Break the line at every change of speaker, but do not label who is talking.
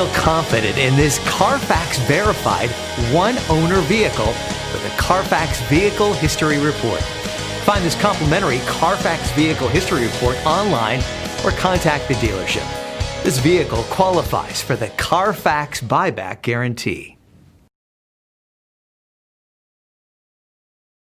Feel confident in this Carfax verified one-owner vehicle with a Carfax Vehicle History Report. Find this complimentary Carfax Vehicle History Report online or contact the dealership. This vehicle qualifies for the Carfax Buyback Guarantee.